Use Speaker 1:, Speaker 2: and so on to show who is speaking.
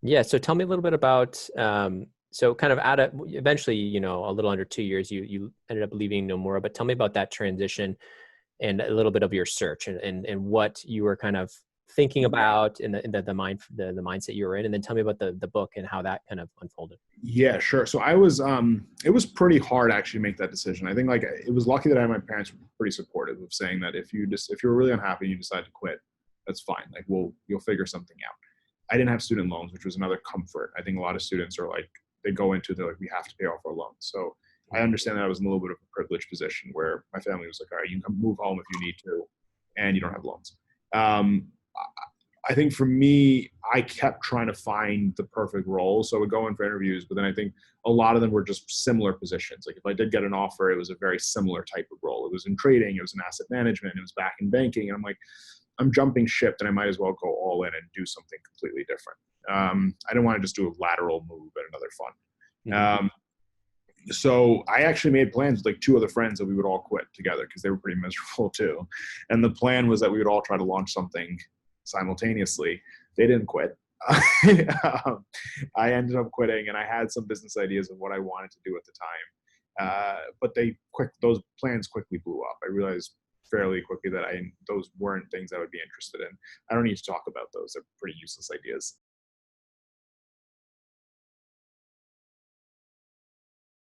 Speaker 1: Yeah. So tell me a little bit about, so kind of eventually, a little under 2 years, you ended up leaving Nomura, but tell me about that transition and a little bit of your search and what you were kind of thinking about and the mindset you were in. And then tell me about the book and how that kind of unfolded.
Speaker 2: Yeah, sure. So it was pretty hard to actually make that decision. I think like it was lucky that my parents were pretty supportive of saying that if you're really unhappy and you decide to quit, that's fine. Like you'll figure something out. I didn't have student loans, which was another comfort. I think a lot of students are like, they're like, we have to pay off our loans. So I understand that I was in a little bit of a privileged position where my family was like, all right, you can come move home if you need to, and you don't have loans. Um, I think for me, I kept trying to find the perfect role. So I would go in for interviews, but then I think a lot of them were just similar positions. Like if I did get an offer, it was a very similar type of role. It was in trading, it was in asset management, it was back in banking. And I'm like, I'm jumping ship, and I might as well go all in and do something completely different. I didn't want to just do a lateral move at another fund.
Speaker 1: Mm-hmm.
Speaker 2: So I actually made plans with like two other friends that we would all quit together because they were pretty miserable too. And the plan was that we would all try to launch something simultaneously. They didn't quit. I ended up quitting, and I had some business ideas of what I wanted to do at the time. But those plans quickly blew up. I realized fairly quickly that those weren't things I would be interested in. I don't need to talk about those. They're pretty useless ideas.